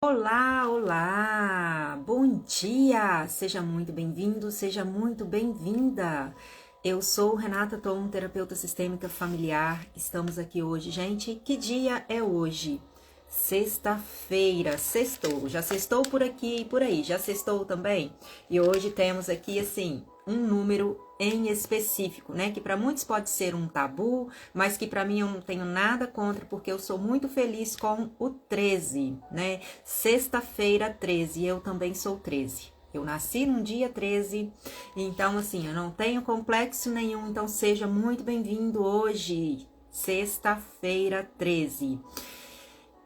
Olá, olá! Bom dia! Seja muito bem-vindo, seja muito bem-vinda! Eu sou Renata Tom, terapeuta sistêmica familiar. Estamos aqui hoje, gente. Que dia é hoje? Sexta-feira, sextou. Já sextou por aqui e por aí? Já sextou também? E hoje temos aqui, assim, um número em específico, né? Que para muitos pode ser um tabu, mas que para mim eu não tenho nada contra, porque eu sou muito feliz com o 13, né? Sexta-feira 13, eu também sou 13. Eu nasci no dia 13, então assim, eu não tenho complexo nenhum, então seja muito bem-vindo hoje, sexta-feira 13.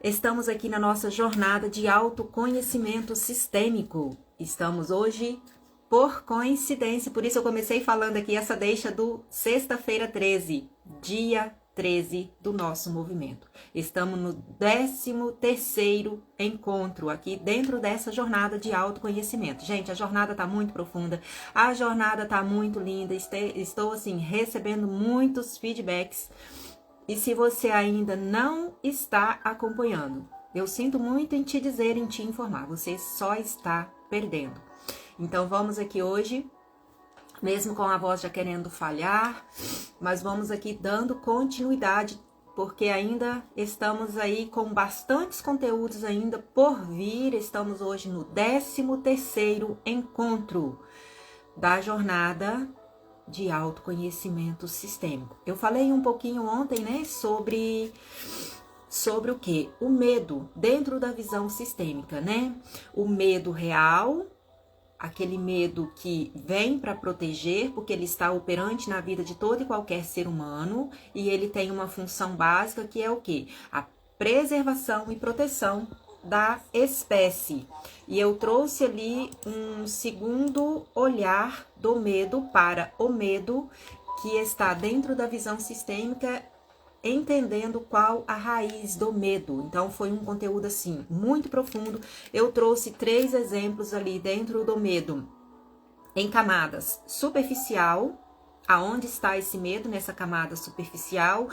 Estamos aqui na nossa jornada de autoconhecimento sistêmico. Estamos hoje por coincidência, por isso eu comecei falando aqui essa deixa do sexta-feira 13, dia 13 do nosso movimento. Estamos no 13º encontro aqui dentro dessa jornada de autoconhecimento. Gente, a jornada tá muito profunda, a jornada tá muito linda, estou assim recebendo muitos feedbacks. E se você ainda não está acompanhando, eu sinto muito em te dizer, em te informar, você só está perdendo. Então vamos aqui hoje, mesmo com a voz já querendo falhar, mas vamos aqui dando continuidade, porque ainda estamos aí com bastantes conteúdos ainda por vir. Estamos hoje no 13º encontro da jornada de autoconhecimento sistêmico. Eu falei um pouquinho ontem, né, sobre o que? O medo dentro da visão sistêmica, né? O medo real, aquele medo que vem para proteger, porque ele está operante na vida de todo e qualquer ser humano, e ele tem uma função básica que é o quê? A preservação e proteção da espécie. E eu trouxe ali um segundo olhar do medo para o medo que está dentro da visão sistêmica, entendendo qual a raiz do medo. Então foi um conteúdo assim muito profundo. Eu trouxe 3 exemplos ali dentro do medo em camadas: superficial, aonde está esse medo nessa camada superficial,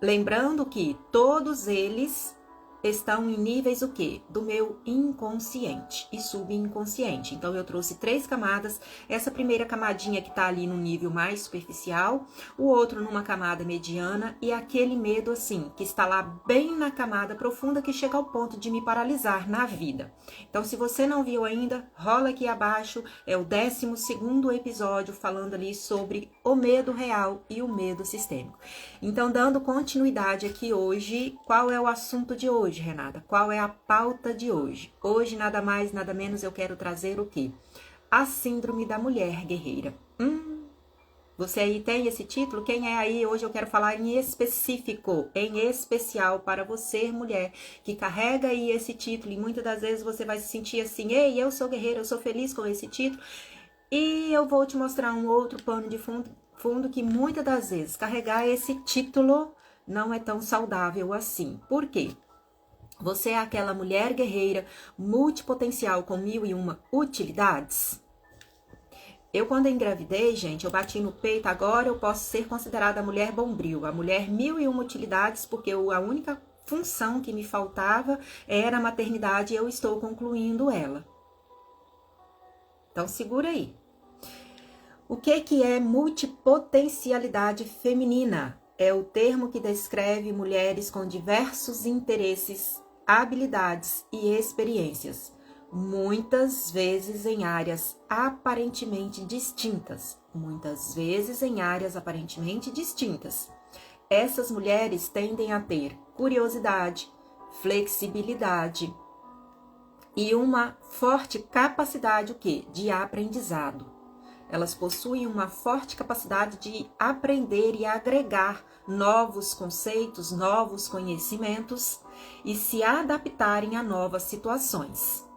lembrando que todos eles estão em níveis o quê? Do meu inconsciente e subconsciente. Então eu trouxe 3 camadas. Essa primeira camadinha que tá ali no nível mais superficial, o outro numa camada mediana e aquele medo assim, que está lá bem na camada profunda, que chega ao ponto de me paralisar na vida. Então se você não viu ainda, rola aqui abaixo, é o 12º episódio falando ali sobre o medo real e o medo sistêmico. Então dando continuidade aqui hoje, qual é o assunto de hoje, Renata? Qual é a pauta de hoje? Hoje, nada mais, nada menos, eu quero trazer o quê? A síndrome da mulher guerreira. Você aí tem esse título? Quem é aí? Hoje eu quero falar em específico, em especial para você, mulher, que carrega aí esse título, e muitas das vezes você vai se sentir assim: ei, eu sou guerreira, eu sou feliz com esse título. E eu vou te mostrar um outro pano de fundo que muitas das vezes carregar esse título não é tão saudável assim. Por quê? Você é aquela mulher guerreira multipotencial com 1001 utilidades? Eu, quando engravidei, gente, eu bati no peito. Agora eu posso ser considerada a mulher bombril, a mulher 1001 utilidades, porque a única função que me faltava era a maternidade e eu estou concluindo ela. Então segura aí. O que é multipotencialidade feminina? É o termo que descreve mulheres com diversos interesses, habilidades e experiências, muitas vezes em áreas aparentemente distintas. Essas mulheres tendem a ter curiosidade, flexibilidade e uma forte capacidade de aprendizado. Elas possuem uma forte capacidade de aprender e agregar novos conceitos, novos conhecimentos e se adaptarem a novas situações.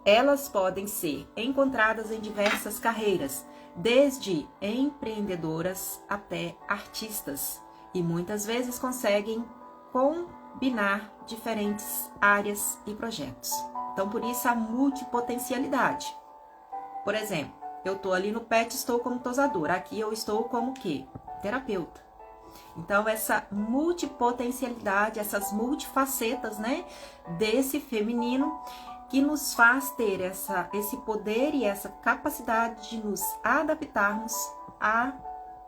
Elas podem ser encontradas em diversas carreiras, desde empreendedoras até artistas, e muitas vezes conseguem combinar diferentes áreas e projetos. Então, por isso a multipotencialidade. Por exemplo, eu estou ali no PET, estou como tosadora. Aqui eu estou como o quê? Terapeuta. Então, essa multipotencialidade, essas multifacetas, né, desse feminino, que nos faz ter esse poder e essa capacidade de nos adaptarmos a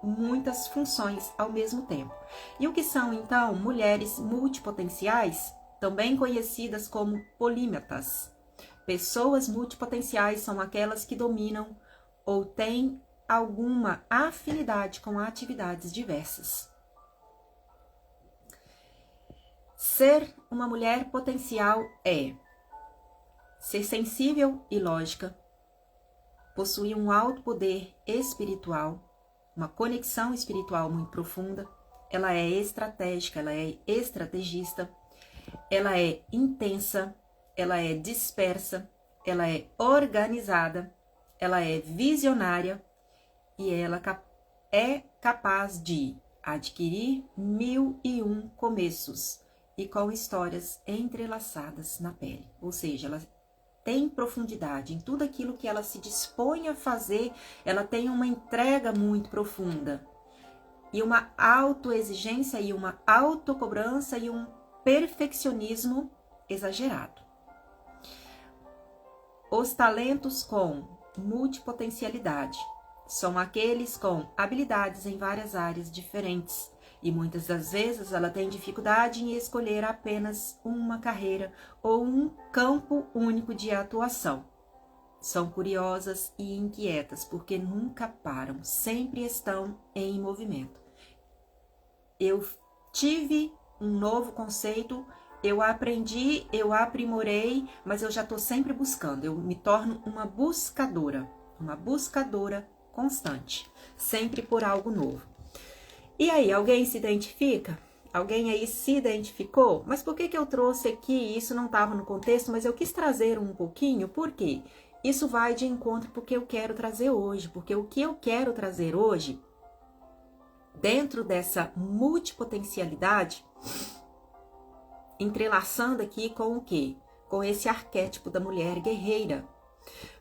muitas funções ao mesmo tempo. E o que são, então, mulheres multipotenciais, também conhecidas como polímatas? Pessoas multipotenciais são aquelas que dominam ou têm alguma afinidade com atividades diversas. Ser uma mulher potencial é ser sensível e lógica, possuir um alto poder espiritual, uma conexão espiritual muito profunda, ela é estratégica, ela é estrategista, ela é intensa, ela é dispersa, ela é organizada, ela é visionária e ela é capaz de adquirir 1001 começos e com histórias entrelaçadas na pele. Ou seja, ela tem profundidade em tudo aquilo que ela se dispõe a fazer, ela tem uma entrega muito profunda e uma autoexigência e uma autocobrança e um perfeccionismo exagerado. Os talentos com multipotencialidade são aqueles com habilidades em várias áreas diferentes e muitas das vezes ela tem dificuldade em escolher apenas uma carreira ou um campo único de atuação. São curiosas e inquietas porque nunca param, sempre estão em movimento. Eu tive um novo conceito, eu aprendi, eu aprimorei, mas eu já estou sempre buscando, eu me torno uma buscadora constante, sempre por algo novo. E aí, alguém se identifica? Alguém aí se identificou? Mas por que eu trouxe aqui? Isso não estava no contexto, mas eu quis trazer um pouquinho, por quê? Isso vai de encontro porque eu quero trazer hoje, porque o que eu quero trazer hoje, dentro dessa multipotencialidade, entrelaçando aqui com o quê? Com esse arquétipo da mulher guerreira.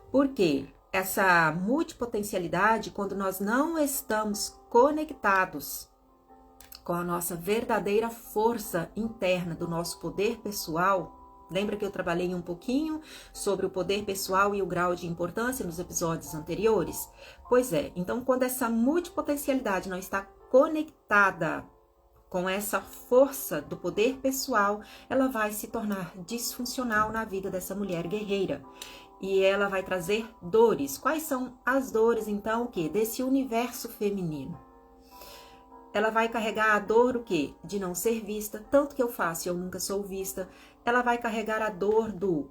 Por quê? Essa multipotencialidade, quando nós não estamos conectados com a nossa verdadeira força interna do nosso poder pessoal, lembra que eu trabalhei um pouquinho sobre o poder pessoal e o grau de importância nos episódios anteriores? Pois é, então quando essa multipotencialidade não está conectada com essa força do poder pessoal, ela vai se tornar disfuncional na vida dessa mulher guerreira. E ela vai trazer dores. Quais são as dores, então, o quê? Desse universo feminino. Ela vai carregar a dor, o quê? De não ser vista, tanto que eu faço e eu nunca sou vista. Ela vai carregar a dor do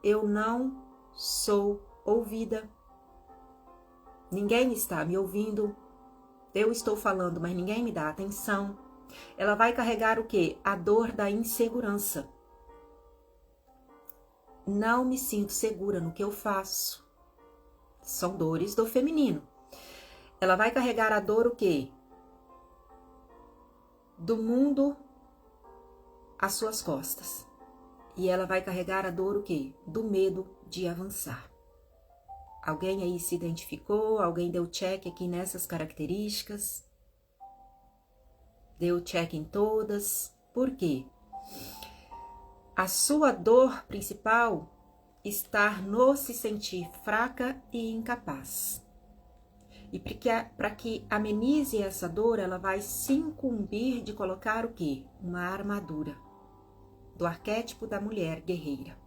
eu não sou ouvida. Ninguém está me ouvindo. Eu estou falando, mas ninguém me dá atenção. Ela vai carregar o quê? A dor da insegurança. Não me sinto segura no que eu faço. São dores do feminino. Ela vai carregar a dor o quê? Do mundo às suas costas. E ela vai carregar a dor o quê? Do medo de avançar. Alguém aí se identificou? Alguém deu check aqui nessas características? Deu check em todas? Por quê? A sua dor principal está no se sentir fraca e incapaz. E para que amenize essa dor, ela vai se incumbir de colocar o quê? Uma armadura do arquétipo da mulher guerreira.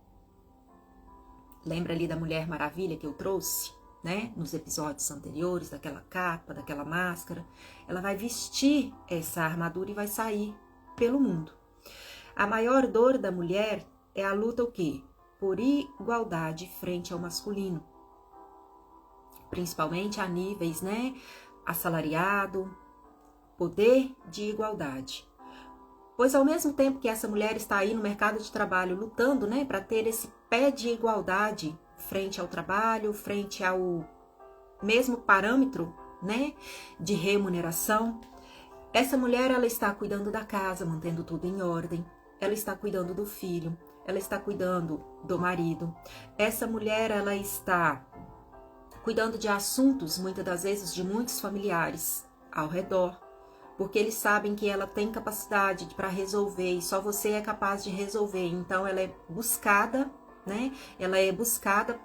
Lembra ali da Mulher Maravilha que eu trouxe, né? Nos episódios anteriores, daquela capa, daquela máscara. Ela vai vestir essa armadura e vai sair pelo mundo. A maior dor da mulher é a luta o quê? Por igualdade frente ao masculino. Principalmente a níveis, né? Assalariado, poder de igualdade. Pois ao mesmo tempo que essa mulher está aí no mercado de trabalho lutando, né? Para ter esse pé de igualdade frente ao trabalho, frente ao mesmo parâmetro, né? De remuneração. Essa mulher, ela está cuidando da casa, mantendo tudo em ordem. Ela está cuidando do filho, ela está cuidando do marido. Essa mulher, ela está cuidando de assuntos, muitas das vezes, de muitos familiares ao redor. porque eles sabem que ela tem capacidade para resolver e só você é capaz de resolver. Então ela é buscada, né? Ela é buscada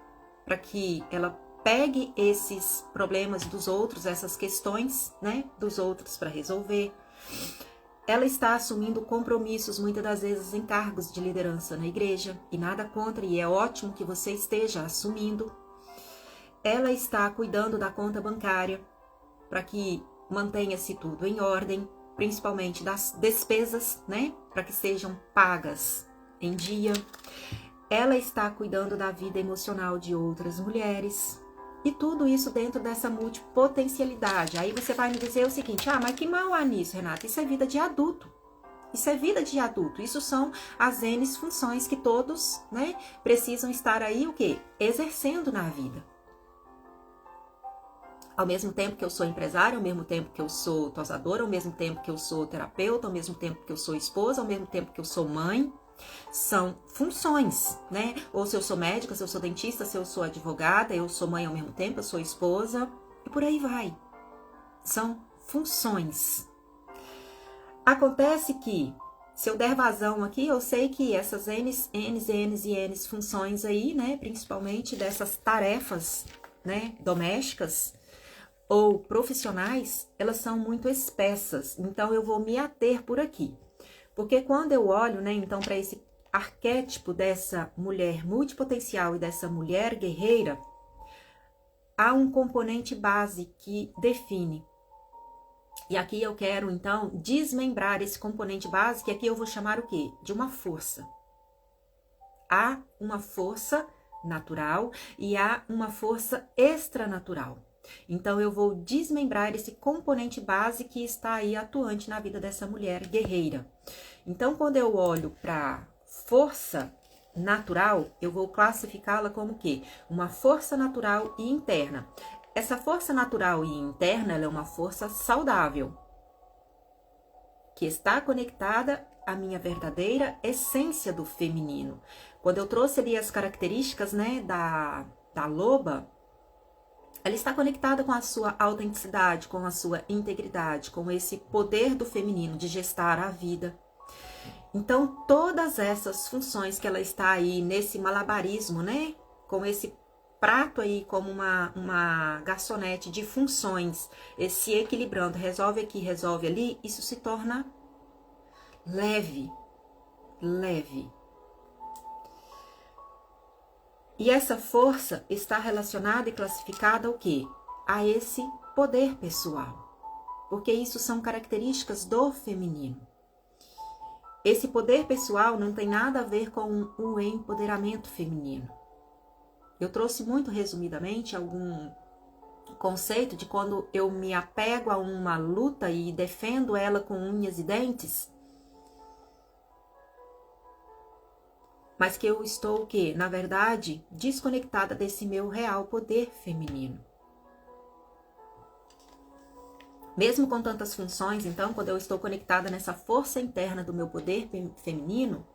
para que ela pegue esses problemas dos outros, essas questões, né, dos outros para resolver. Ela está assumindo compromissos, muitas das vezes em cargos de liderança na igreja, e nada contra, e é ótimo que você esteja assumindo. Ela está cuidando da conta bancária para que mantenha-se tudo em ordem, principalmente das despesas, né, para que sejam pagas em dia. Ela está cuidando da vida emocional de outras mulheres. E tudo isso dentro dessa multipotencialidade. Aí você vai me dizer o seguinte: mas que mal há nisso, Renata? Isso é vida de adulto. Isso é vida de adulto. Isso são as N funções que todos, né, precisam estar aí, o quê? Exercendo na vida. Ao mesmo tempo que eu sou empresária, ao mesmo tempo que eu sou tosadora, ao mesmo tempo que eu sou terapeuta, ao mesmo tempo que eu sou esposa, ao mesmo tempo que eu sou mãe. São funções, né? Ou se eu sou médica, se eu sou dentista, se eu sou advogada, eu sou mãe ao mesmo tempo, eu sou esposa, e por aí vai. São funções. Acontece que, se eu der vazão aqui, eu sei que essas N funções aí, né? Principalmente dessas tarefas, né, domésticas ou profissionais, elas são muito espessas. Então, eu vou me ater por aqui. Porque quando eu olho, né, então, para esse arquétipo dessa mulher multipotencial e dessa mulher guerreira, há um componente base que define. E aqui eu quero, então, desmembrar esse componente base, que aqui eu vou chamar o quê? De uma força. Há uma força natural e há uma força extranatural. Então, eu vou desmembrar esse componente base que está aí atuante na vida dessa mulher guerreira. Então, quando eu olho para força natural, eu vou classificá-la como o quê? Uma força natural e interna. Essa força natural e interna, ela é uma força saudável, que está conectada à minha verdadeira essência do feminino. Quando eu trouxe ali as características, né, da loba, ela está conectada com a sua autenticidade, com a sua integridade, com esse poder do feminino de gestar a vida. Então, todas essas funções que ela está aí nesse malabarismo, né? Com esse prato aí como uma garçonete de funções, se equilibrando, resolve aqui, resolve ali, isso se torna leve, leve. E essa força está relacionada e classificada ao quê? A esse poder pessoal. Porque isso são características do feminino. Esse poder pessoal não tem nada a ver com o empoderamento feminino. Eu trouxe muito resumidamente algum conceito de quando eu me apego a uma luta e defendo ela com unhas e dentes, mas que eu estou, o quê? Na verdade, desconectada desse meu real poder feminino. Mesmo com tantas funções, então, quando eu estou conectada nessa força interna do meu poder feminino,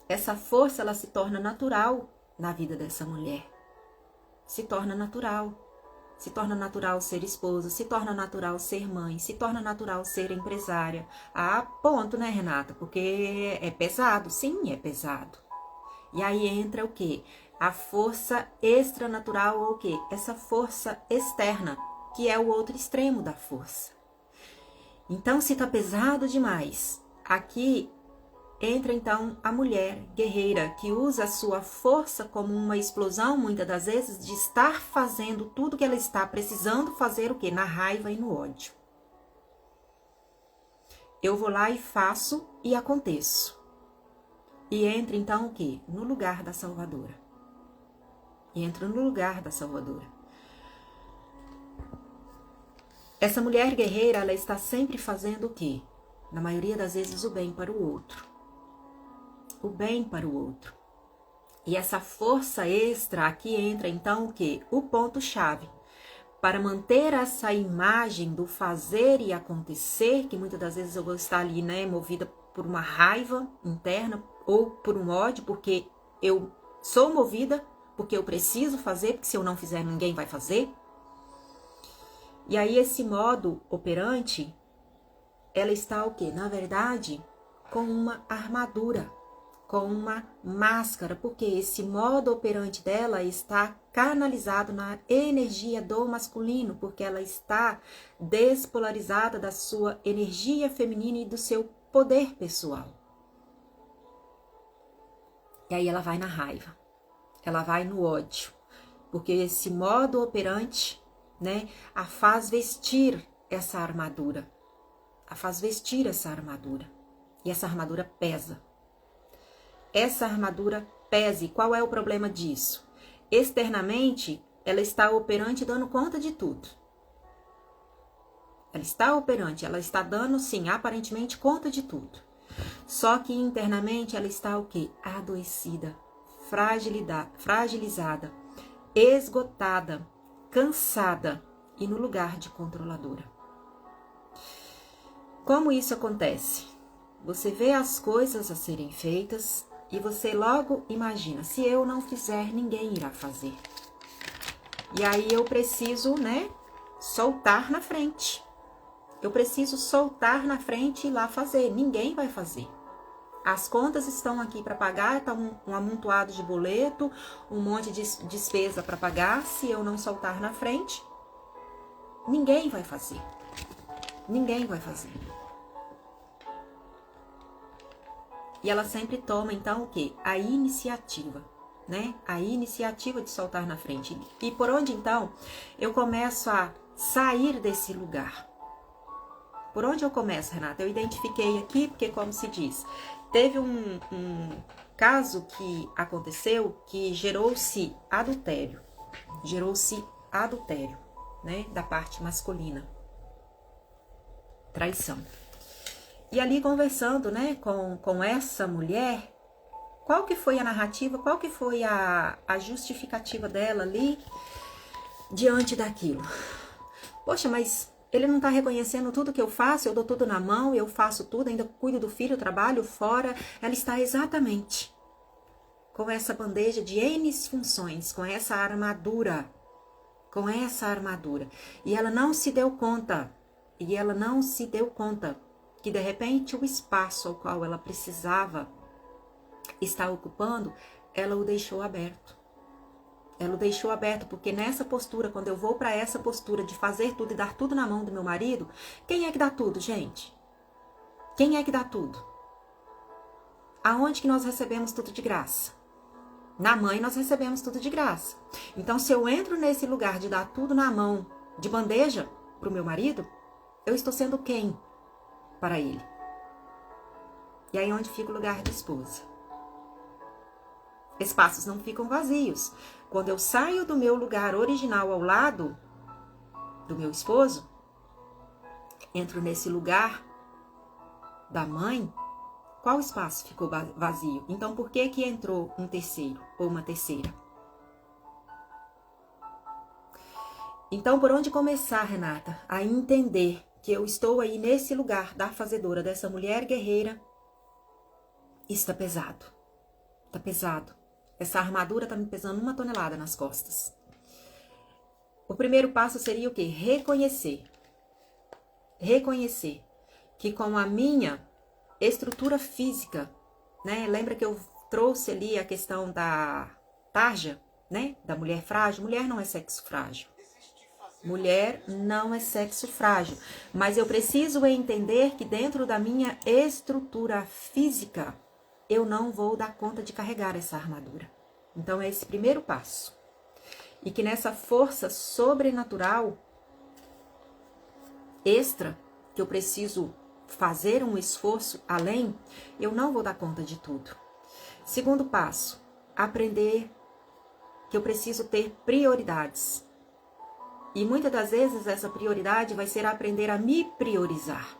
essa força, ela se torna natural na vida dessa mulher. Se torna natural. Se torna natural ser esposa, se torna natural ser mãe, se torna natural ser empresária. Ah, ponto, né, Renata? Porque é pesado. Sim, é pesado. E aí entra o quê? A força extranatural ou o quê? Essa força externa, que é o outro extremo da força. Então, se tá pesado demais, aqui entra então a mulher guerreira, que usa a sua força como uma explosão, muitas das vezes, de estar fazendo tudo que ela está precisando fazer, o quê? Na raiva e no ódio. Eu vou lá e faço e aconteço. E entra então o quê? No lugar da salvadora. E entra no lugar da salvadora. Essa mulher guerreira, ela está sempre fazendo o quê? Na maioria das vezes, o bem para o outro. O bem para o outro. E essa força extra, aqui entra então o quê? O ponto-chave. Para manter essa imagem do fazer e acontecer, que muitas das vezes eu vou estar ali, né, movida por uma raiva interna ou por um ódio, porque eu sou movida, porque eu preciso fazer, porque se eu não fizer, ninguém vai fazer. E aí esse modo operante, ela está o quê? Na verdade, com uma armadura, com uma máscara, porque esse modo operante dela está canalizado na energia do masculino, porque ela está despolarizada da sua energia feminina e do seu poder pessoal. E aí ela vai na raiva, ela vai no ódio, porque esse modo operante, né, a faz vestir essa armadura, a faz vestir essa armadura, e essa armadura pesa. Essa armadura pesa. E qual é o problema disso? Externamente, ela está operante dando conta de tudo. Ela está operante, ela está dando, sim, aparentemente conta de tudo. Só que internamente ela está o quê? Adoecida, fragilizada, esgotada, cansada e no lugar de controladora. Como isso acontece? Você vê as coisas a serem feitas e você logo imagina, se eu não fizer, ninguém irá fazer. E aí eu preciso, né, soltar na frente. Eu preciso soltar na frente e ir lá fazer. Ninguém vai fazer. As contas estão aqui para pagar, está um amontoado de boleto, um monte de despesa para pagar. Se eu não soltar na frente, ninguém vai fazer. Ninguém vai fazer. E ela sempre toma, então, o quê? A iniciativa, né? A iniciativa de soltar na frente. E por onde, então, eu começo a sair desse lugar? Por onde eu começo, Renata? Eu identifiquei aqui, porque, como se diz, teve um caso que aconteceu que gerou-se adultério. Gerou-se adultério, né? Da parte masculina. Traição. E ali conversando, né, com essa mulher, qual que foi a narrativa, qual que foi a justificativa dela ali diante daquilo? Poxa, mas ele não tá reconhecendo tudo que eu faço, eu dou tudo na mão, eu faço tudo, ainda cuido do filho, trabalho fora. Ela está exatamente com essa bandeja de N funções, com essa armadura, E ela não se deu conta, que de repente o espaço ao qual ela precisava estar ocupando, ela o deixou aberto. Ela o deixou aberto, porque nessa postura, quando eu vou para essa postura de fazer tudo e dar tudo na mão do meu marido, quem é que dá tudo, gente? Quem é que dá tudo? Aonde que nós recebemos tudo de graça? Na mãe nós recebemos tudo de graça. Então, se eu entro nesse lugar de dar tudo na mão, de bandeja, para o meu marido, eu estou sendo quem para ele? E aí onde fica o lugar de esposa? Espaços não ficam vazios. Quando eu saio do meu lugar original ao lado do meu esposo, entro nesse lugar da mãe, qual espaço ficou vazio? Então, por que que entrou um terceiro ou uma terceira? Então, por onde começar, Renata? A entender que eu estou aí nesse lugar da fazedora, dessa mulher guerreira. Está pesado. Está pesado. Essa armadura está me pesando 1 tonelada nas costas. O primeiro passo seria o quê? Reconhecer. Reconhecer que com a minha estrutura física, né? Lembra que eu trouxe ali a questão da tarja, né? Da mulher frágil. Mulher não é sexo frágil. Mulher não é sexo frágil. Mas eu preciso entender que dentro da minha estrutura física, eu não vou dar conta de carregar essa armadura. Então, é esse primeiro passo. E que nessa força sobrenatural, extra, que eu preciso fazer um esforço além, eu não vou dar conta de tudo. Segundo passo, aprender que eu preciso ter prioridades. E muitas das vezes essa prioridade vai ser aprender a me priorizar.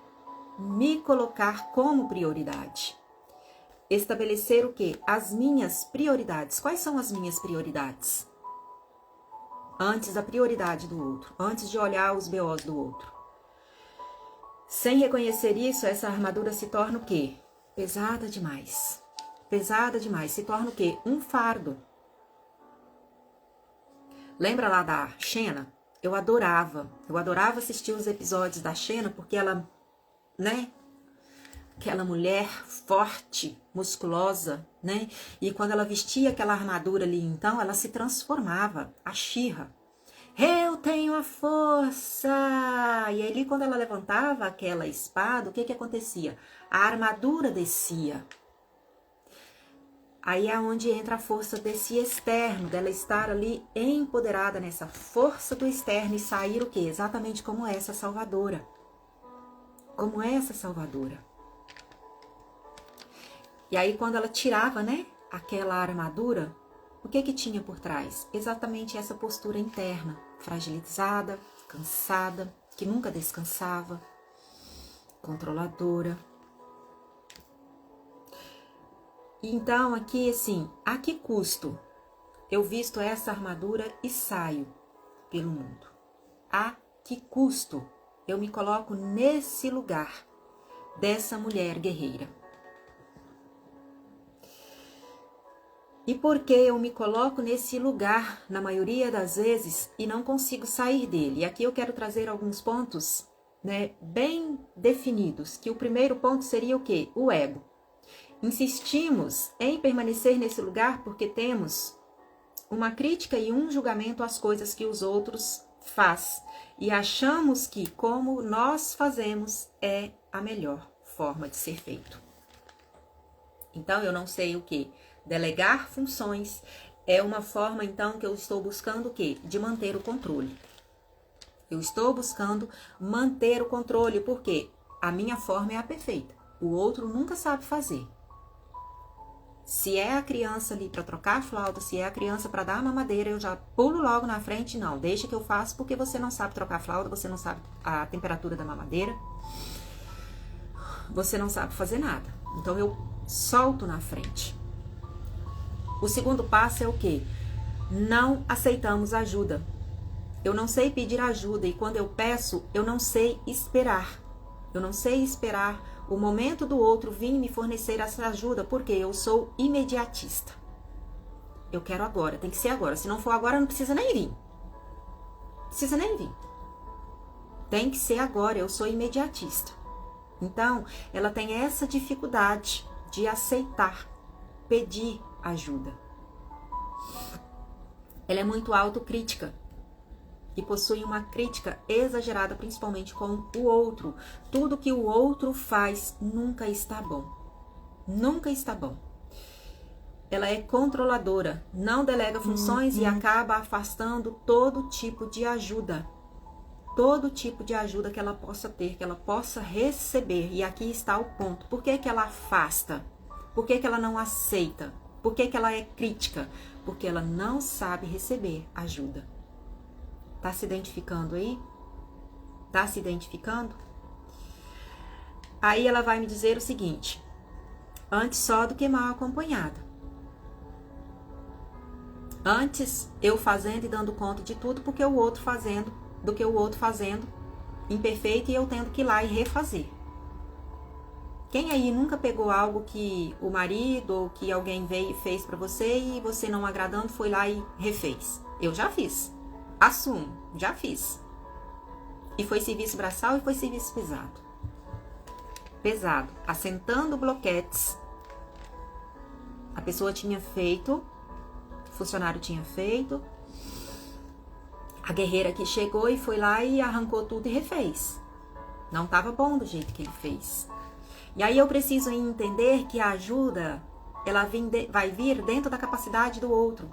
Me colocar como prioridade. Estabelecer o quê? As minhas prioridades. Quais são as minhas prioridades? Antes da prioridade do outro. Antes de olhar os BOs do outro. Sem reconhecer isso, essa armadura se torna o quê? Pesada demais. Pesada demais. Se torna o quê? Um fardo. Lembra lá da Xena? Eu adorava assistir os episódios da Xena, porque ela, né, aquela mulher forte, musculosa, né, e quando ela vestia aquela armadura ali, então, ela se transformava, a She-Ra. Eu tenho a força! E ali, quando ela levantava aquela espada, o que acontecia? A armadura descia. Aí é onde entra a força desse externo, dela estar ali empoderada nessa força do externo e sair o quê? Exatamente como essa salvadora. Como essa salvadora. E aí quando ela tirava, né, aquela armadura, o que tinha por trás? Exatamente essa postura interna, fragilizada, cansada, que nunca descansava, controladora. Então, aqui, assim, a que custo eu visto essa armadura e saio pelo mundo? A que custo eu me coloco nesse lugar dessa mulher guerreira? E por que eu me coloco nesse lugar, na maioria das vezes, e não consigo sair dele? E aqui eu quero trazer alguns pontos, né, bem definidos, que o primeiro ponto seria o quê? O ego. Insistimos em permanecer nesse lugar porque temos uma crítica e um julgamento às coisas que os outros fazem. E achamos que como nós fazemos é a melhor forma de ser feito. Então, eu não sei o que. Delegar funções é uma forma, então, que eu estou buscando o quê? De manter o controle. Eu estou buscando manter o controle porque a minha forma é a perfeita. O outro nunca sabe fazer. Se é a criança ali para trocar a flauta, se é a criança para dar a mamadeira, eu já pulo logo na frente. Não, deixa que eu faço porque você não sabe trocar a flauta, você não sabe a temperatura da mamadeira, você não sabe fazer nada. Então eu solto na frente. O segundo passo é o quê? Não aceitamos ajuda. Eu não sei pedir ajuda e quando eu peço, eu não sei esperar. Eu não sei esperar o momento do outro vir me fornecer essa ajuda, porque eu sou imediatista. Eu quero agora, tem que ser agora. Se não for agora, não precisa nem vir. Precisa nem vir. Tem que ser agora, eu sou imediatista. Então, ela tem essa dificuldade de aceitar, pedir ajuda. Ela é muito autocrítica. E possui uma crítica exagerada, principalmente com o outro. Tudo que o outro faz nunca está bom. Nunca está bom. Ela é controladora, não delega funções e acaba afastando todo tipo de ajuda. Todo tipo de ajuda que ela possa ter, que ela possa receber. E aqui está o ponto. Por que ela afasta? Por que ela não aceita? Por que ela é crítica? Porque ela não sabe receber ajuda. Tá se identificando aí? Tá se identificando? Aí ela vai me dizer o seguinte: antes só do que mal acompanhada. Antes eu fazendo e dando conta de tudo porque o outro fazendo, do que o outro fazendo imperfeito e eu tendo que ir lá e refazer. Quem aí nunca pegou algo que o marido ou que alguém veio e fez pra você e você não agradando foi lá e refez? Eu já fiz. Assumo, já fiz. E foi serviço braçal e foi serviço pesado. Pesado. Assentando bloquetes. A pessoa tinha feito, o funcionário tinha feito. A guerreira que chegou e foi lá e arrancou tudo e refez. Não estava bom do jeito que ele fez. E aí eu preciso entender que a ajuda, ela vai vir dentro da capacidade do outro.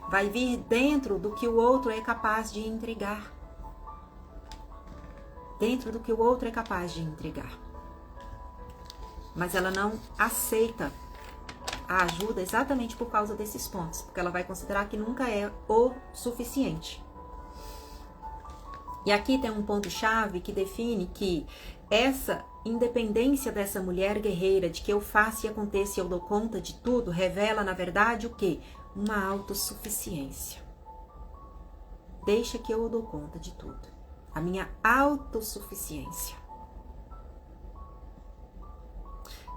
Vai vir dentro do que o outro é capaz de entregar. Dentro do que o outro é capaz de entregar. Mas ela não aceita a ajuda exatamente por causa desses pontos. Porque ela vai considerar que nunca é o suficiente. E aqui tem um ponto-chave que define que essa independência dessa mulher guerreira, de que eu faço e aconteça e eu dou conta de tudo, revela, na verdade, o quê? Uma autossuficiência. Deixa que eu dou conta de tudo. A minha autossuficiência.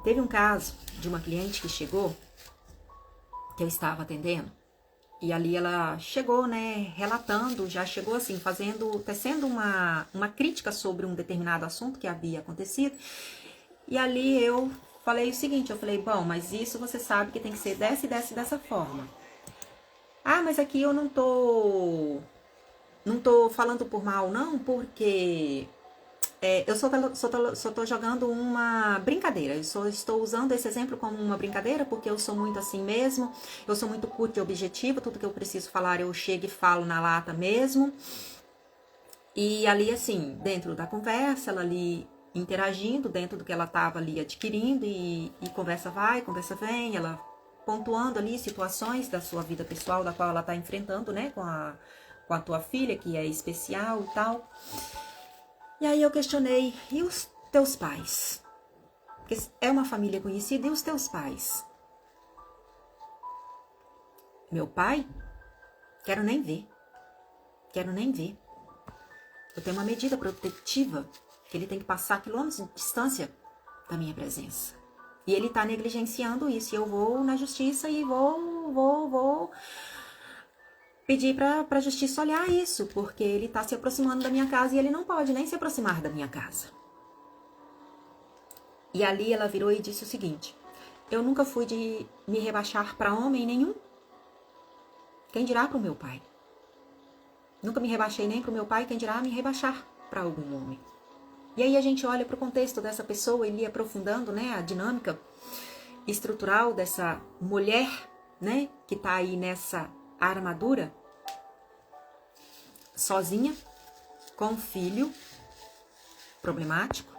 Teve um caso de uma cliente que chegou, que eu estava atendendo, E ali ela chegou, né, relatando, já chegou assim, tecendo uma crítica sobre um determinado assunto que havia acontecido. E ali eu falei o seguinte, eu falei, bom, mas isso você sabe que tem que ser dessa forma. Ah, mas aqui eu não tô falando por mal, não, porque eu só tô jogando uma brincadeira. Eu só estou usando esse exemplo como uma brincadeira, porque eu sou muito assim mesmo. Eu sou muito curto e objetivo. Tudo que eu preciso falar, eu chego e falo na lata mesmo. E ali, assim, dentro da conversa, ela ali interagindo dentro do que ela estava ali adquirindo. E conversa vai, conversa vem. Ela pontuando ali situações da sua vida pessoal, da qual ela está enfrentando, né? Com a tua filha, que é especial e tal. E aí eu questionei, e os teus pais? Porque é uma família conhecida, e os teus pais? Meu pai? Quero nem ver. Quero nem ver. Eu tenho uma medida protetiva que ele tem que passar quilômetros de distância da minha presença. E ele tá negligenciando isso. E eu vou na justiça e vou pedir pra justiça olhar isso, porque ele tá se aproximando da minha casa e ele não pode nem se aproximar da minha casa. E ali ela virou e disse o seguinte: eu nunca fui de me rebaixar para homem nenhum. Quem dirá para o meu pai? Nunca me rebaixei nem para o meu pai, quem dirá me rebaixar para algum homem. E aí a gente olha para o contexto dessa pessoa, ele ia aprofundando, né, a dinâmica estrutural dessa mulher, né, que está aí nessa armadura, sozinha, com um filho problemático,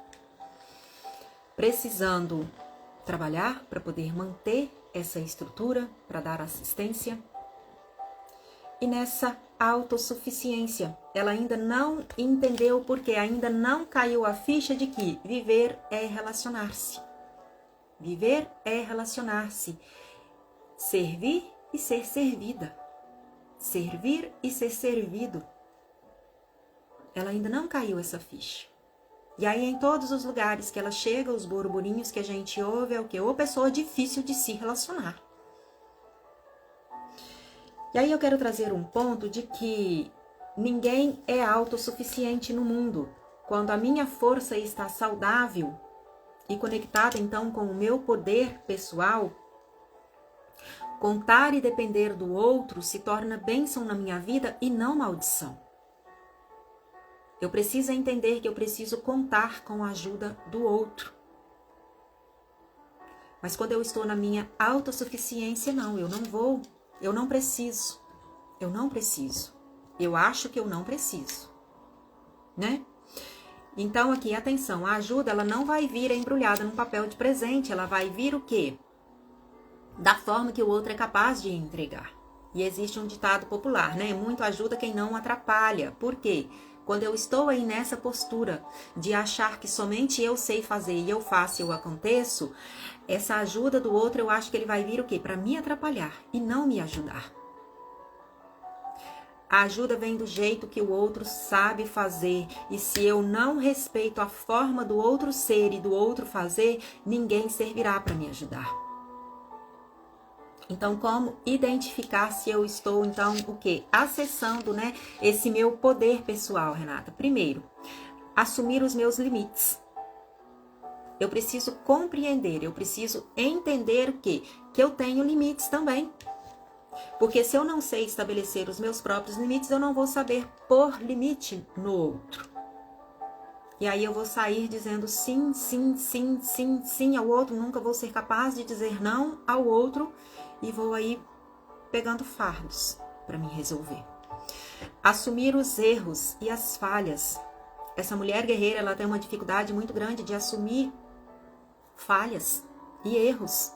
precisando trabalhar para poder manter essa estrutura, para dar assistência. E nessa autossuficiência, ela ainda não entendeu porque ainda não caiu a ficha de que viver é relacionar-se. Viver é relacionar-se. Servir e ser servida. Servir e ser servido. Ela ainda não caiu essa ficha. E aí em todos os lugares que ela chega, os burburinhos que a gente ouve é o quê? Ou pessoa difícil de se relacionar. E aí eu quero trazer um ponto de que ninguém é autossuficiente no mundo. Quando a minha força está saudável e conectada então com o meu poder pessoal, contar e depender do outro se torna bênção na minha vida e não maldição. Eu preciso entender que eu preciso contar com a ajuda do outro. Mas quando eu estou na minha autossuficiência, não, eu não preciso. Eu acho que eu não preciso, né? Então aqui, atenção, a ajuda ela não vai vir embrulhada num papel de presente, ela vai vir o quê? Da forma que o outro é capaz de entregar. E existe um ditado popular, né? Muito ajuda quem não atrapalha. Por quê? Quando eu estou aí nessa postura de achar que somente eu sei fazer e eu faço e eu aconteço, essa ajuda do outro eu acho que ele vai vir o quê? Para me atrapalhar e não me ajudar. A ajuda vem do jeito que o outro sabe fazer. E se eu não respeito a forma do outro ser e do outro fazer, ninguém servirá para me ajudar. Então, como identificar se eu estou, então, o quê? Acessando, né, esse meu poder pessoal, Renata? Primeiro, assumir os meus limites. Eu preciso compreender, eu preciso entender o quê? Que eu tenho limites também. Porque se eu não sei estabelecer os meus próprios limites, eu não vou saber pôr limite no outro. E aí eu vou sair dizendo sim, sim, sim, sim, sim ao outro, nunca vou ser capaz de dizer não ao outro e vou aí pegando fardos para me resolver. Assumir os erros e as falhas. Essa mulher guerreira, ela tem uma dificuldade muito grande de assumir falhas e erros.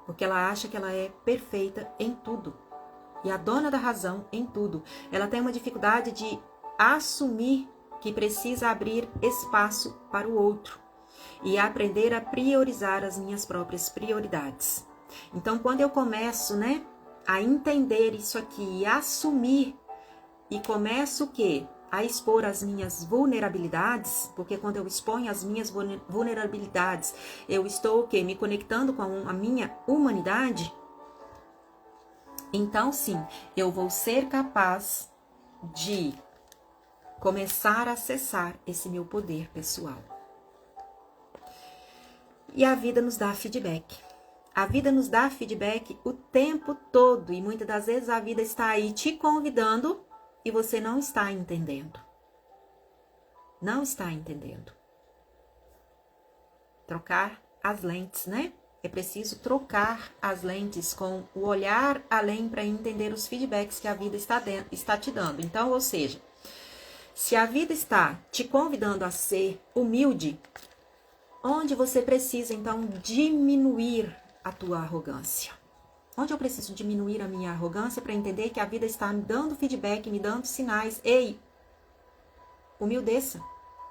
Porque ela acha que ela é perfeita em tudo. E a dona da razão em tudo. Ela tem uma dificuldade de assumir que precisa abrir espaço para o outro. E aprender a priorizar as minhas próprias prioridades. Então, quando eu começo, né, a entender isso aqui e assumir, e começo o quê? A expor as minhas vulnerabilidades, porque quando eu exponho as minhas vulnerabilidades, eu estou o quê? Me conectando com a minha humanidade. Então, sim, eu vou ser capaz de começar a acessar esse meu poder pessoal. E a vida nos dá feedback. A vida nos dá feedback o tempo todo. E muitas das vezes a vida está aí te convidando e você não está entendendo. Não está entendendo. Trocar as lentes, né? É preciso trocar as lentes com o olhar além para entender os feedbacks que a vida está te dando. Então, ou seja, se a vida está te convidando a ser humilde, onde você precisa, então, diminuir a tua arrogância? Onde eu preciso diminuir a minha arrogância para entender que a vida está me dando feedback, me dando sinais? Ei, humildeça.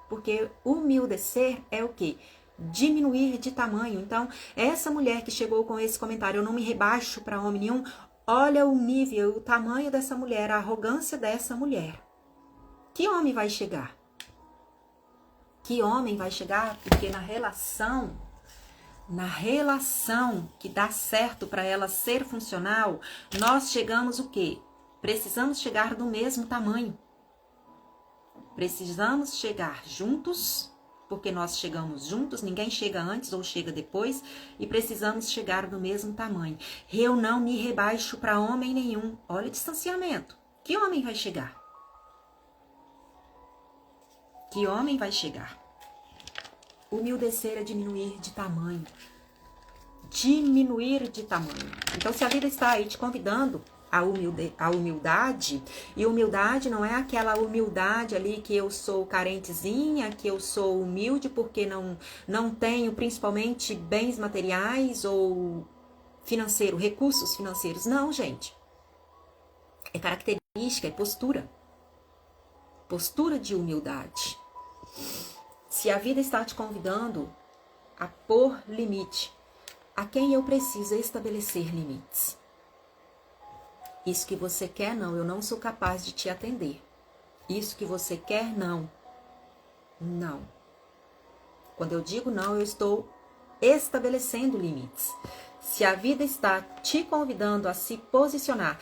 Porque humildecer é o quê? Diminuir de tamanho. Então, essa mulher que chegou com esse comentário, eu não me rebaixo para homem nenhum, olha o nível, o tamanho dessa mulher, a arrogância dessa mulher. Que homem vai chegar? Que homem vai chegar? Porque na relação que dá certo para ela ser funcional, nós chegamos o quê? Precisamos chegar do mesmo tamanho. Precisamos chegar juntos, porque nós chegamos juntos, ninguém chega antes ou chega depois, e precisamos chegar do mesmo tamanho. Eu não me rebaixo para homem nenhum. Olha o distanciamento. Que homem vai chegar? Que homem vai chegar? Humildecer é diminuir de tamanho. Diminuir de tamanho. Então, se a vida está aí te convidando a humildade, e humildade não é aquela humildade ali que eu sou carentezinha, que eu sou humilde porque não tenho principalmente bens materiais ou recursos financeiros. Não, gente. É característica, é postura. Postura de humildade. Se a vida está te convidando a pôr limite, a quem eu preciso estabelecer limites? Isso que você quer, não, eu não sou capaz de te atender. Isso que você quer, não. Não. Quando eu digo não, eu estou estabelecendo limites. Se a vida está te convidando a se posicionar,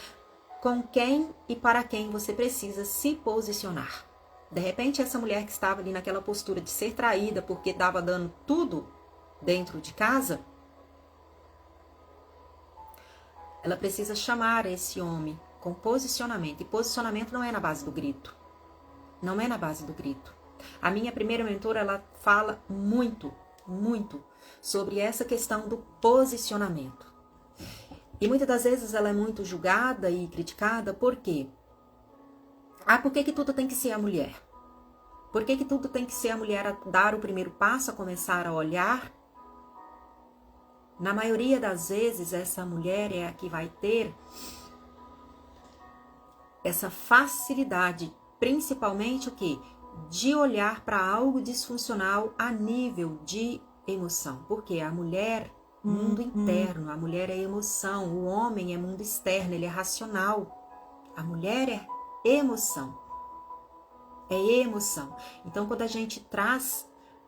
com quem e para quem você precisa se posicionar? De repente, essa mulher que estava ali naquela postura de ser traída porque estava dando tudo dentro de casa, ela precisa chamar esse homem com posicionamento. E posicionamento não é na base do grito. Não é na base do grito. A minha primeira mentora, ela fala muito sobre essa questão do posicionamento. E muitas das vezes ela é muito julgada e criticada. Por quê? Por que tudo tem que ser a mulher? Por que tudo tem que ser a mulher a dar o primeiro passo, a começar a olhar? Na maioria das vezes, essa mulher é a que vai ter essa facilidade, principalmente o quê? De olhar para algo disfuncional a nível de emoção. Porque a mulher, mundo interno, a mulher é emoção, o homem é mundo externo, ele é racional. A mulher é emoção. É emoção. Então, quando a gente traz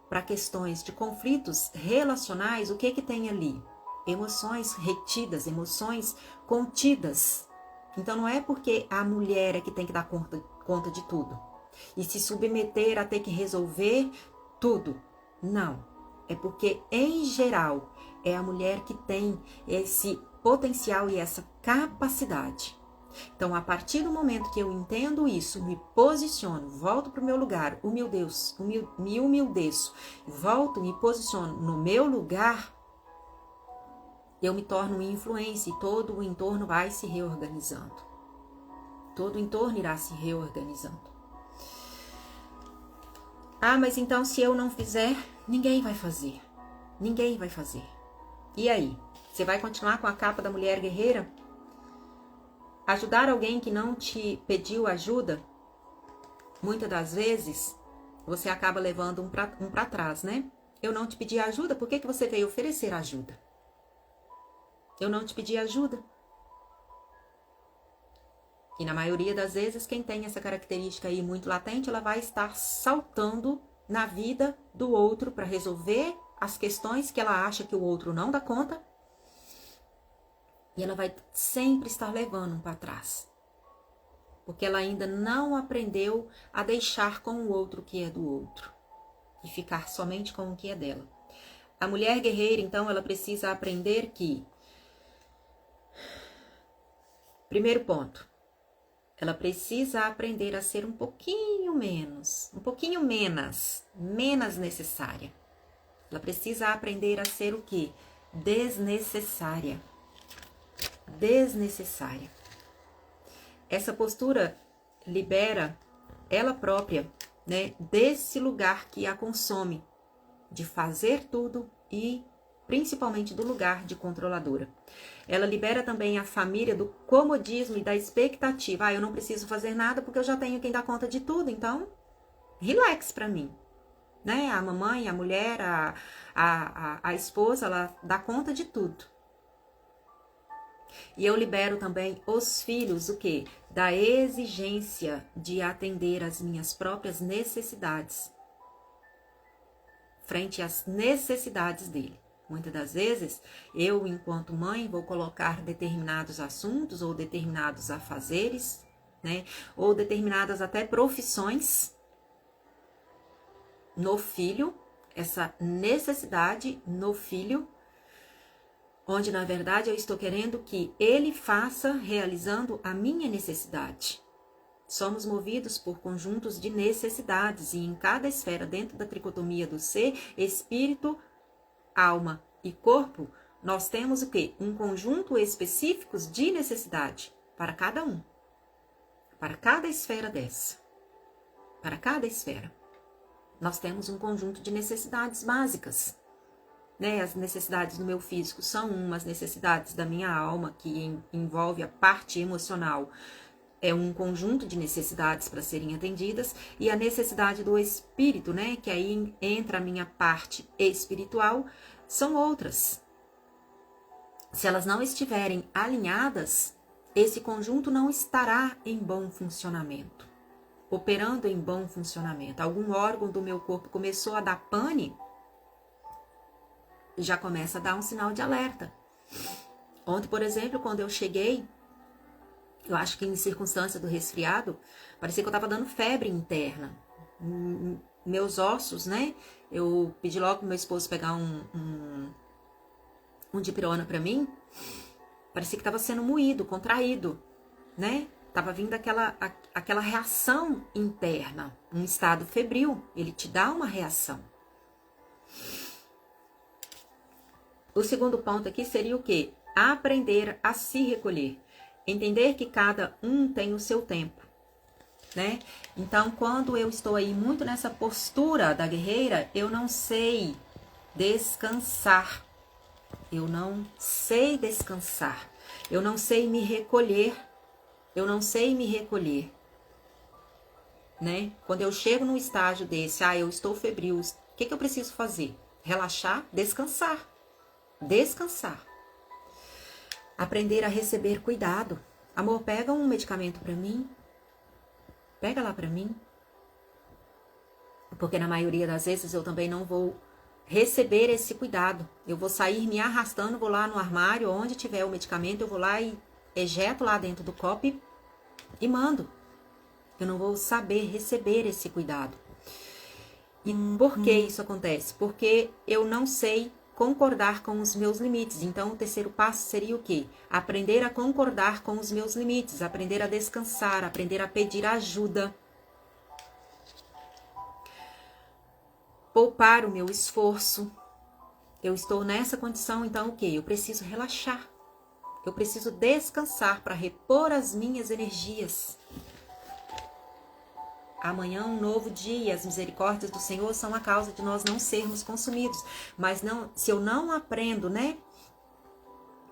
para questões de conflitos relacionais, o que tem ali? Emoções retidas, emoções contidas. Então, não é porque a mulher é que tem que dar conta de tudo e se submeter a ter que resolver tudo. Não. É porque, em geral, é a mulher que tem esse potencial e essa capacidade. Então, a partir do momento que eu entendo isso, me posiciono, volto para o meu lugar, me humildeço, volto, me posiciono no meu lugar, eu me torno influência e todo o entorno vai se reorganizando. Todo o entorno irá se reorganizando. Mas então se eu não fizer, ninguém vai fazer. Ninguém vai fazer. E aí? Você vai continuar com a capa da mulher guerreira? Ajudar alguém que não te pediu ajuda, muitas das vezes, você acaba levando um para trás, né? Eu não te pedi ajuda, por que você veio oferecer ajuda? Eu não te pedi ajuda. E na maioria das vezes, quem tem essa característica aí muito latente, ela vai estar saltando na vida do outro para resolver as questões que ela acha que o outro não dá conta. E ela vai sempre estar levando um para trás. Porque ela ainda não aprendeu a deixar com o outro o que é do outro. E ficar somente com o que é dela. A mulher guerreira, então, ela precisa aprender que... Primeiro ponto. Ela precisa aprender a ser um pouquinho menos necessária. Ela precisa aprender a ser o quê? Desnecessária. Desnecessária. Essa postura libera ela própria, né, desse lugar que a consome, de fazer tudo e principalmente do lugar de controladora. Ela libera também a família do comodismo e da expectativa. Ah, eu não preciso fazer nada porque eu já tenho quem dá conta de tudo, então relax para mim. Né? A mamãe, a mulher, a esposa, ela dá conta de tudo. E eu libero também os filhos, o quê? Da exigência de atender às minhas próprias necessidades frente às necessidades dele. Muitas das vezes, eu, enquanto mãe, vou colocar determinados assuntos ou determinados afazeres, né? Ou determinadas até profissões no filho, essa necessidade no filho, onde na verdade eu estou querendo que ele faça realizando a minha necessidade. Somos movidos por conjuntos de necessidades e em cada esfera dentro da tricotomia do ser, espírito, alma e corpo, nós temos o quê? Um conjunto específicos de necessidade para cada um. Para cada esfera dessa. Para cada esfera. Nós temos um conjunto de necessidades básicas. Né? As necessidades do meu físico são umas necessidades da minha alma, que envolve a parte emocional. É um conjunto de necessidades para serem atendidas, e a necessidade do espírito, né, que aí entra a minha parte espiritual, são outras. Se elas não estiverem alinhadas, esse conjunto não estará em bom funcionamento, operando em bom funcionamento. Algum órgão do meu corpo começou a dar pane, já começa a dar um sinal de alerta. Ontem, por exemplo, quando eu cheguei, eu acho que em circunstância do resfriado, parecia que eu tava dando febre interna. Meus ossos, né? Eu pedi logo pro meu esposo pegar um dipirona pra mim. Parecia que tava sendo moído, contraído, né? Tava vindo aquela reação interna, um estado febril. Ele te dá uma reação. O segundo ponto aqui seria o quê? Aprender a se recolher. Entender que cada um tem o seu tempo, né? Então, quando eu estou aí muito nessa postura da guerreira, eu não sei descansar. Eu não sei descansar. Eu não sei me recolher. Eu não sei me recolher, né? Quando eu chego num estágio desse, eu estou febril, o que eu preciso fazer? Relaxar, descansar. Descansar. Aprender a receber cuidado. Amor, pega um medicamento pra mim. Pega lá pra mim. Porque na maioria das vezes eu também não vou receber esse cuidado. Eu vou sair me arrastando, vou lá no armário, onde tiver o medicamento, eu vou lá e ejeto lá dentro do copo e mando. Eu não vou saber receber esse cuidado. E por que isso acontece? Porque eu não sei concordar com os meus limites. Então, o terceiro passo seria o quê? Aprender a concordar com os meus limites, aprender a descansar, aprender a pedir ajuda. Poupar o meu esforço. Eu estou nessa condição, então o quê? Eu preciso relaxar. Eu preciso descansar para repor as minhas energias. Amanhã um novo dia, as misericórdias do Senhor são a causa de nós não sermos consumidos. Mas não, se eu não aprendo, né,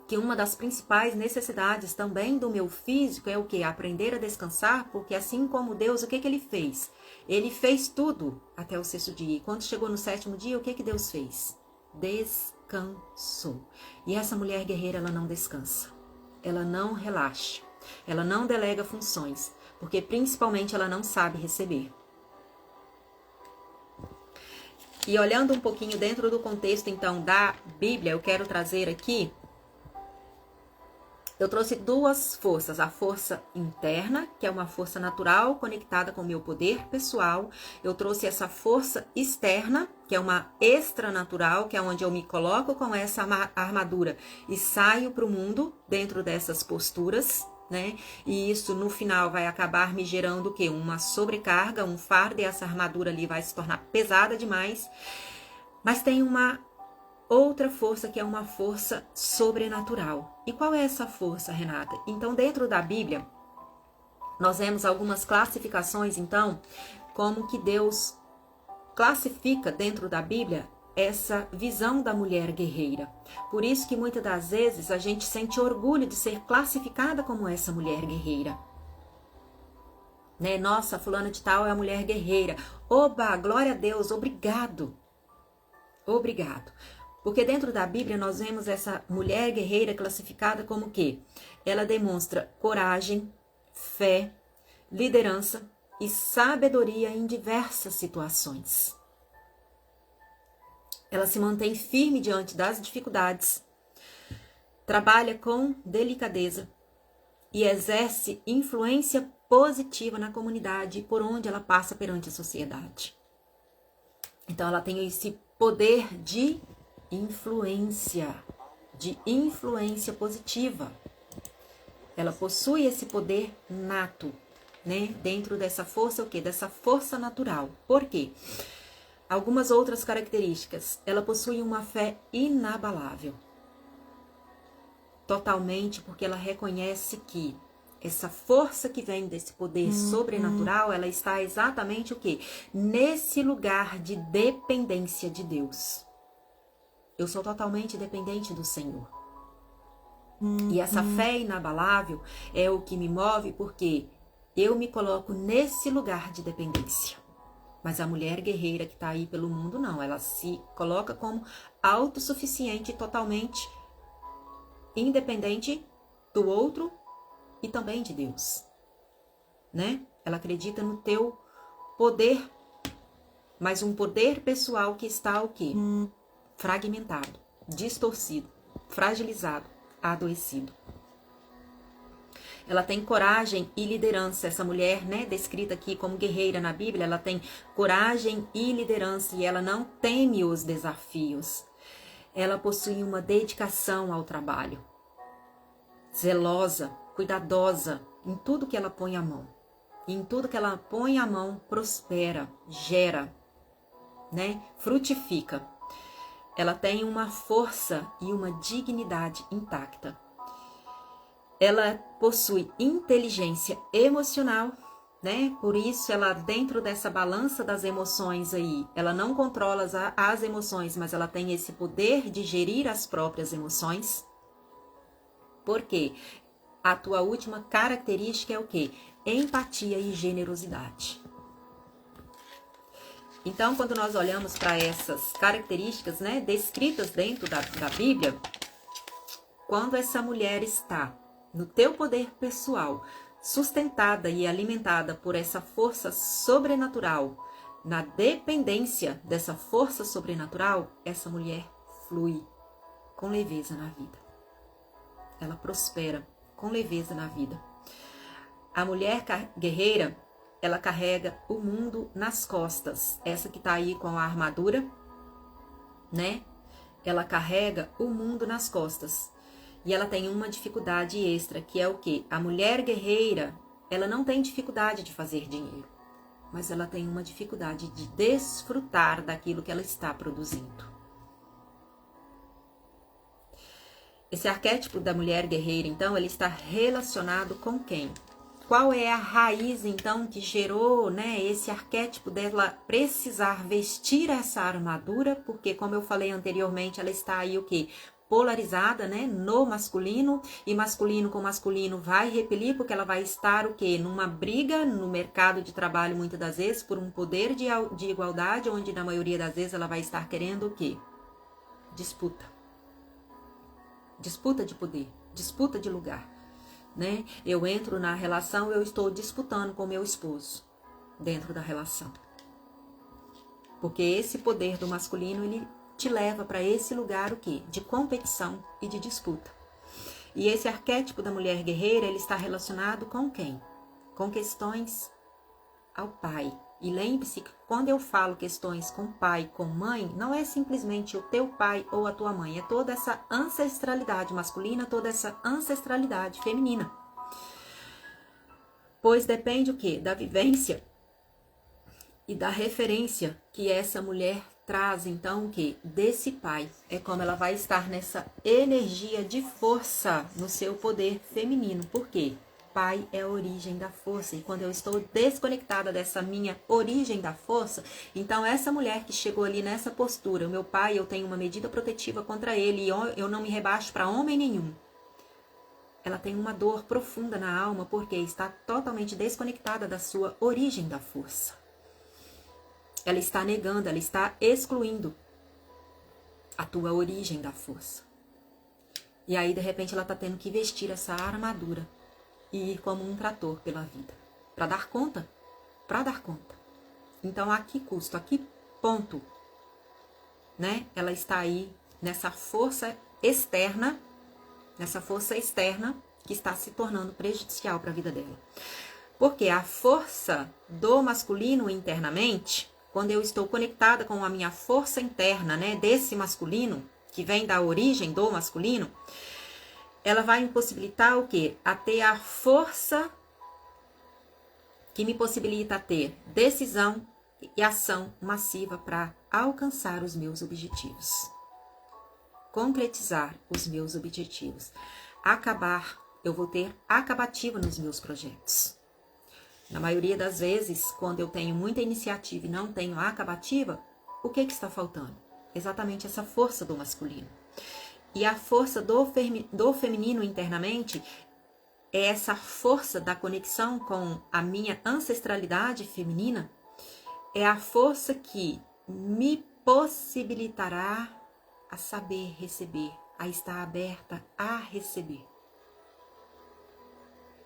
que uma das principais necessidades também do meu físico é o quê? Aprender a descansar, porque assim como Deus, o que ele fez? Ele fez tudo até o sexto dia. E quando chegou no sétimo dia, o que Deus fez? Descansou. E essa mulher guerreira, ela não descansa. Ela não relaxa. Ela não delega funções. Porque principalmente ela não sabe receber. E olhando um pouquinho dentro do contexto, então, da Bíblia, eu quero trazer aqui Eu trouxe duas forças, a força interna, que é uma força natural conectada com o meu poder pessoal. Eu trouxe essa força externa, que é uma extranatural, que é onde eu me coloco com essa armadura e saio para o mundo dentro dessas posturas, né? E isso no final vai acabar me gerando o quê? Uma sobrecarga, um fardo, e essa armadura ali vai se tornar pesada demais. Mas tem uma outra força que é uma força sobrenatural. E qual é essa força, Renata? Então, dentro da Bíblia, nós vemos algumas classificações, então, como que Deus classifica dentro da Bíblia essa visão da mulher guerreira. Por isso que muitas das vezes a gente sente orgulho de ser classificada como essa mulher guerreira. Né? Nossa, fulana de tal é a mulher guerreira. Oba, glória a Deus, obrigado. Obrigado. Porque dentro da Bíblia nós vemos essa mulher guerreira classificada como o quê? Ela demonstra coragem, fé, liderança e sabedoria em diversas situações. Ela se mantém firme diante das dificuldades, trabalha com delicadeza e exerce influência positiva na comunidade por onde ela passa perante a sociedade. Então ela tem esse poder de influência positiva. Ela possui esse poder nato, né? Dentro dessa força, o quê? Dessa força natural. Por quê? Algumas outras características. Ela possui uma fé inabalável. Totalmente, porque ela reconhece que essa força que vem desse poder sobrenatural, ela está exatamente o quê? Nesse lugar de dependência de Deus. Eu sou totalmente dependente do Senhor. E essa fé inabalável é o que me move, porque eu me coloco nesse lugar de dependência. Mas a mulher guerreira que está aí pelo mundo, não. Ela se coloca como autossuficiente, totalmente independente do outro e também de Deus. Né? Ela acredita no teu poder, mas um poder pessoal que está o quê? Fragmentado, distorcido, fragilizado, adoecido. Ela tem coragem e liderança. Essa mulher, né, descrita aqui como guerreira na Bíblia, ela tem coragem e liderança e ela não teme os desafios. Ela possui uma dedicação ao trabalho, zelosa, cuidadosa em tudo que ela põe a mão. E em tudo que ela põe a mão, prospera, gera, né, frutifica. Ela tem uma força e uma dignidade intacta. Ela possui inteligência emocional, né? Por isso ela, dentro dessa balança das emoções aí, ela não controla as emoções, mas ela tem esse poder de gerir as próprias emoções. Por quê? A tua última característica é o quê? Empatia e generosidade. Então, quando nós olhamos para essas características, né, descritas dentro da Bíblia, quando essa mulher está no teu poder pessoal, sustentada e alimentada por essa força sobrenatural, na dependência dessa força sobrenatural, essa mulher flui com leveza na vida. Ela prospera com leveza na vida. A mulher guerreira, ela carrega o mundo nas costas. Essa que tá aí com a armadura, né? Ela carrega o mundo nas costas. E ela tem uma dificuldade extra, que é o quê? A mulher guerreira, ela não tem dificuldade de fazer dinheiro, mas ela tem uma dificuldade de desfrutar daquilo que ela está produzindo. Esse arquétipo da mulher guerreira, então, ele está relacionado com quem? Qual é a raiz, então, que gerou, né, esse arquétipo dela precisar vestir essa armadura? Porque, como eu falei anteriormente, ela está aí o quê? Polarizada, né, no masculino, e masculino com masculino vai repelir, porque ela vai estar o quê? Numa briga no mercado de trabalho, muitas das vezes, por um poder de igualdade, onde na maioria das vezes ela vai estar querendo o quê? Disputa. Disputa de poder, disputa de lugar, né? Eu entro na relação, eu estou disputando com meu esposo dentro da relação. Porque esse poder do masculino, ele te leva para esse lugar o quê? De competição e de disputa. E esse arquétipo da mulher guerreira, ele está relacionado com quem? Com questões ao pai. E lembre-se que quando eu falo questões com pai, com mãe, não é simplesmente o teu pai ou a tua mãe, é toda essa ancestralidade masculina, toda essa ancestralidade feminina. Pois depende o quê? Da vivência e da referência que essa mulher traz, então, o quê? Desse pai. É como ela vai estar nessa energia de força no seu poder feminino. Por quê? Pai é a origem da força. E quando eu estou desconectada dessa minha origem da força, então essa mulher que chegou ali nessa postura, o meu pai, eu tenho uma medida protetiva contra ele e eu não me rebaixo para homem nenhum. Ela tem uma dor profunda na alma porque está totalmente desconectada da sua origem da força. Ela está negando, ela está excluindo a tua origem da força. E aí, de repente, ela está tendo que vestir essa armadura e ir como um trator pela vida. Para dar conta. Para dar conta. Então, a que custo? A que ponto? Né? Ela está aí nessa força externa que está se tornando prejudicial para a vida dela. Porque a força do masculino internamente, quando eu estou conectada com a minha força interna, né, desse masculino, que vem da origem do masculino, ela vai me possibilitar o quê? A ter a força que me possibilita ter decisão e ação massiva para alcançar os meus objetivos. Concretizar os meus objetivos. Eu vou ter acabativa nos meus projetos. Na maioria das vezes, quando eu tenho muita iniciativa e não tenho acabativa, o que está faltando? Exatamente essa força do masculino. E a força do feminino internamente é essa força da conexão com a minha ancestralidade feminina, é a força que me possibilitará a saber receber, a estar aberta a receber,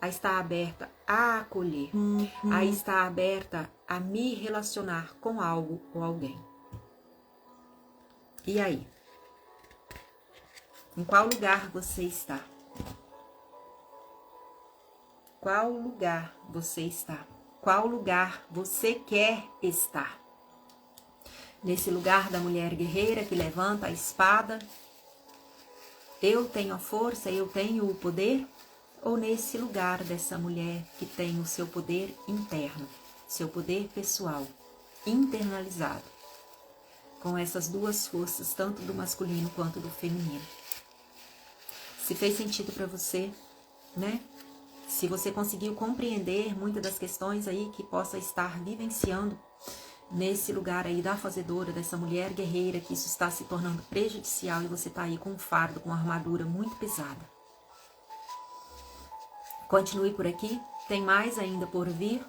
a estar aberta a acolher, a estar aberta a me relacionar com algo ou alguém. E aí? Em qual lugar você está? Qual lugar você está? Qual lugar você quer estar? Nesse lugar da mulher guerreira que levanta a espada? Eu tenho a força, eu tenho o poder? Ou nesse lugar dessa mulher que tem o seu poder interno, seu poder pessoal, internalizado, com essas duas forças, tanto do masculino quanto do feminino? Se fez sentido para você, né? Se você conseguiu compreender muitas das questões aí que possa estar vivenciando nesse lugar aí da fazedora, dessa mulher guerreira, que isso está se tornando prejudicial e você está aí com um fardo, com uma armadura muito pesada. Continue por aqui, tem mais ainda por vir,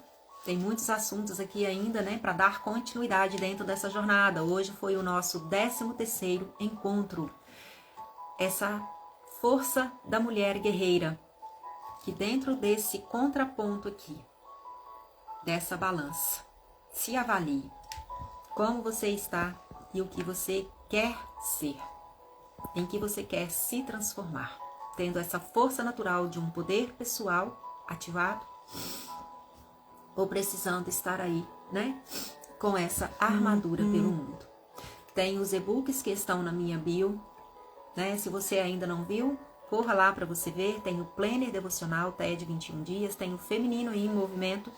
tem muitos assuntos aqui ainda, né, para dar continuidade dentro dessa jornada. Hoje foi o nosso 13º encontro, essa força da mulher guerreira, que dentro desse contraponto aqui, dessa balança, se avalie como você está e o que você quer ser, em que você quer se transformar, tendo essa força natural de um poder pessoal ativado, ou precisando estar aí, né, com essa armadura pelo mundo. Tem os e-books que estão na minha bio, né, se você ainda não viu, corra lá para você ver. Tem o Planner Devocional TED 21 dias, tem o Feminino em Movimento.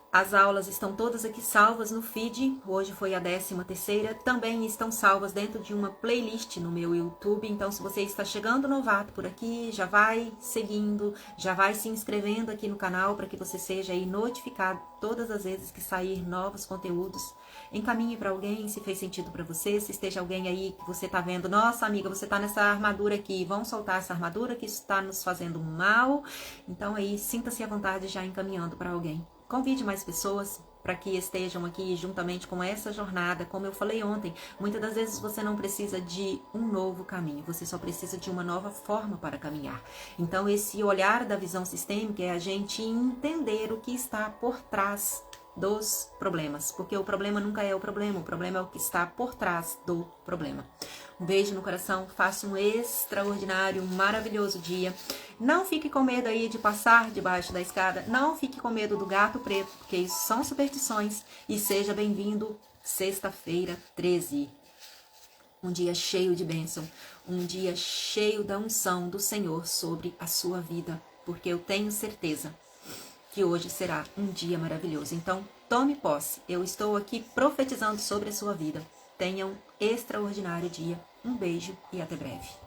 As aulas estão todas aqui salvas no feed, hoje foi a 13ª, também estão salvas dentro de uma playlist no meu YouTube, então se você está chegando novato por aqui, já vai seguindo, já vai se inscrevendo aqui no canal para que você seja aí notificado todas as vezes que sair novos conteúdos. Encaminhe para alguém se fez sentido para você, se esteja alguém aí que você está vendo, nossa amiga, você está nessa armadura aqui, vamos soltar essa armadura que isso está nos fazendo mal, então aí sinta-se à vontade já encaminhando para alguém. Convide mais pessoas para que estejam aqui juntamente com essa jornada. Como eu falei ontem, muitas das vezes você não precisa de um novo caminho, você só precisa de uma nova forma para caminhar. Então esse olhar da visão sistêmica é a gente entender o que está por trás dos problemas, porque o problema nunca é o problema é o que está por trás do problema. Um beijo no coração, faça um extraordinário, maravilhoso dia. Não fique com medo aí de passar debaixo da escada, não fique com medo do gato preto, porque isso são superstições. E seja bem-vindo sexta-feira 13. Um dia cheio de bênção, um dia cheio da unção do Senhor sobre a sua vida, porque eu tenho certeza que hoje será um dia maravilhoso. Então, tome posse. Eu estou aqui profetizando sobre a sua vida. Tenha um extraordinário dia. Um beijo e até breve.